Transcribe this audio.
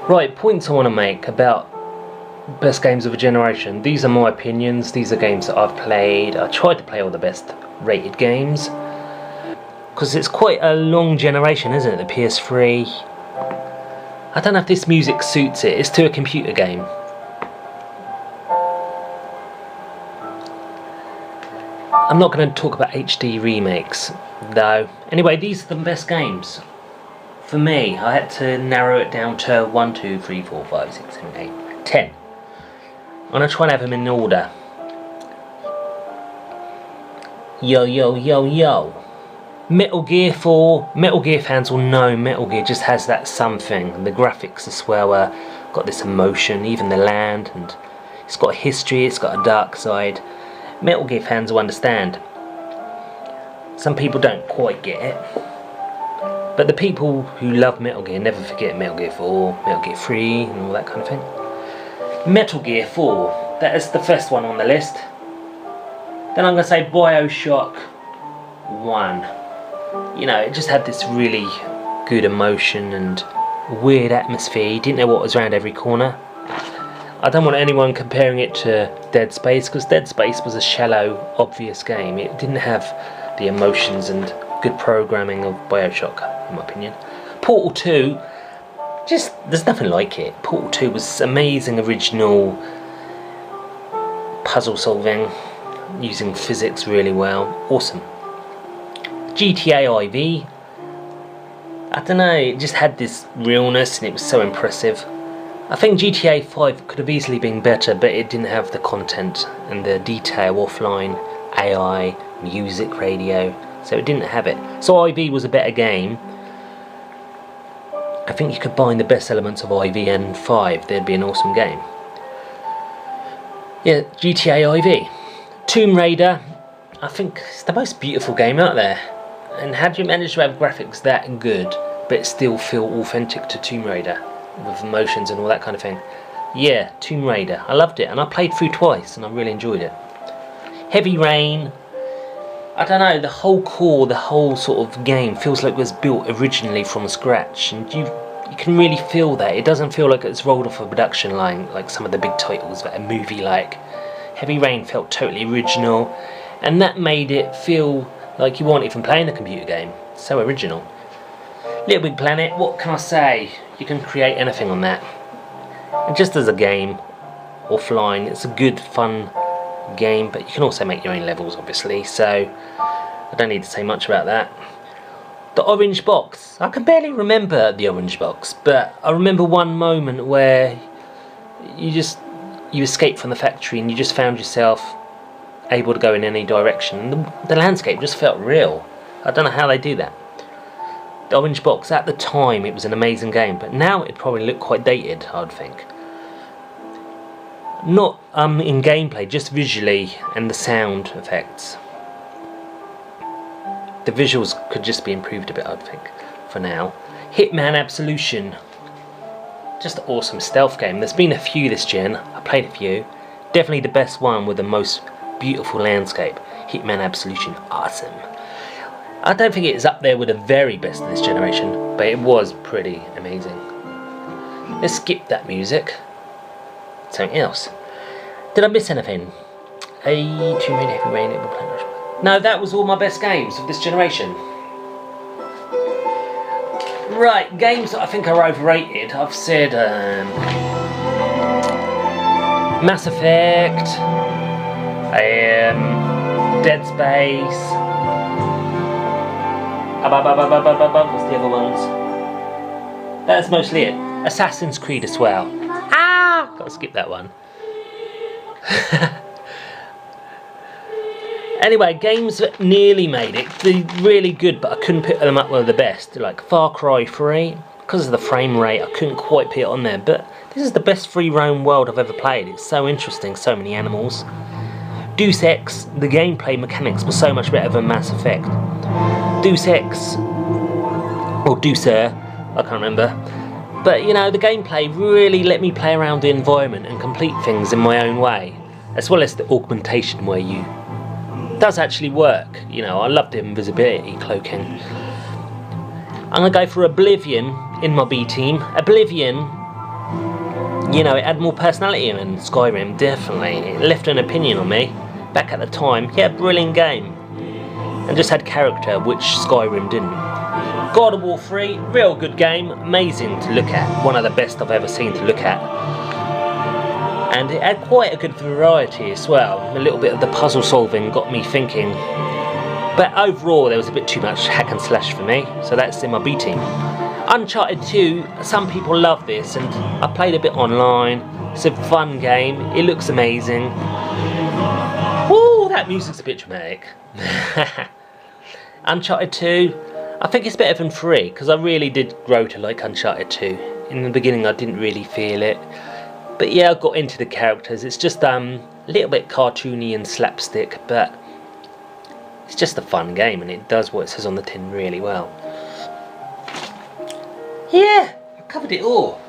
Right, points I want to make about best games of a generation. These are my opinions, these are games that I've played. I tried to play all the best rated games, because it's quite a long generation, isn't it, the PS3. I don't know if this music suits it, it's to a computer game. I'm not going to talk about HD remakes, though. Anyway, these are the best games. For me, I had to narrow it down to 1, 2, 3, 4, 5, 6, 7, 8, 10. I'm going to try and have them in order. Yo, yo, yo, yo. Metal Gear 4. Metal Gear fans will know Metal Gear just has that something. The graphics as well got this emotion, even the land, and it's got a history, it's got a dark side. Metal Gear fans will understand. Some people don't quite get it. But the people who love Metal Gear never forget Metal Gear 4, Metal Gear 3 and all that kind of thing. Metal Gear 4, that is the first one on the list. Then I'm going to say BioShock 1. You know, it just had this really good emotion and weird atmosphere. You didn't know what was around every corner. I don't want anyone comparing it to Dead Space, because Dead Space was a shallow, obvious game. It didn't have the emotions and good programming of BioShock, in my opinion. Portal 2, just, there's nothing like it. Portal 2 was amazing, original puzzle solving, using physics really well. Awesome. GTA IV, I don't know, it just had this realness and it was so impressive. I think GTA 5 could have easily been better, but it didn't have the content and the detail offline, AI, music, radio, so it didn't have it. So IV was a better game. I think you could combine the best elements of IV and 5, there'd be an awesome game. Yeah, GTA IV. Tomb Raider, I think it's the most beautiful game out there. And how do you manage to have graphics that good, but still feel authentic to Tomb Raider, with emotions and all that kind of thing? Yeah, Tomb Raider, I loved it, and I played through twice, and I really enjoyed it. Heavy Rain, I don't know, the whole core, the whole sort of game feels like it was built originally from scratch, and you can really feel that. It doesn't feel like it's rolled off a production line like some of the big titles that a movie like. Heavy Rain felt totally original, and that made it feel like you weren't even playing a computer game. So original. Little Big Planet, what can I say? You can create anything on that. And just as a game, offline, it's a good, fun game, but you can also make your own levels, obviously, so I don't need to say much about that. The Orange Box, I can barely remember the Orange Box, but I remember one moment where you escaped from the factory and you just found yourself able to go in any direction. The landscape just felt real. I don't know how they do that. The Orange Box, at the time it was an amazing game, but now it probably looked quite dated, I would think. Not in gameplay, just visually and the sound effects. The visuals could just be improved a bit, I would think, for now. Hitman Absolution, just an awesome stealth game. There's been a few this gen, I played a few. Definitely the best one with the most beautiful landscape. Hitman Absolution, awesome. I don't think it's up there with the very best of this generation, but it was pretty amazing. Let's skip that music. Something else. Did I miss anything? Tomb Raider, Heavy Rain, Little Planet. No, that was all my best games of this generation. Right, games that I think are overrated. I've said Mass Effect, Dead Space. What's the other ones? That's mostly it. Assassin's Creed as well. Gotta skip that one. Anyway, games that nearly made it. They're really good, but I couldn't put them up with the best. Like Far Cry 3. Because of the frame rate, I couldn't quite put it on there. But this is the best free roam world I've ever played. It's so interesting, so many animals. Deus Ex, the gameplay mechanics were so much better than Mass Effect. Deus Ex, or Deucer, I can't remember. But you know, the gameplay really let me play around the environment and complete things in my own way, as well as the augmentation where you does actually work. You know, I love the invisibility cloaking. I'm gonna go for Oblivion in my B team. Oblivion You know, it had more personality than Skyrim, definitely. It left an opinion on me. Back at the time, yeah, brilliant game. And just had character, which Skyrim didn't. God of War 3, real good game, amazing to look at. One of the best I've ever seen to look at. And it had quite a good variety as well. A little bit of the puzzle solving got me thinking. But overall, there was a bit too much hack and slash for me, so that's in my B team. Uncharted 2, some people love this, and I played a bit online. It's a fun game, it looks amazing. Woo, that music's a bit dramatic. Uncharted 2, I think it's better than 3, because I really did grow to like Uncharted 2. In the beginning I didn't really feel it. But yeah, I got into the characters. It's just a little bit cartoony and slapstick, but it's just a fun game, and it does what it says on the tin really well. Yeah, I covered it all.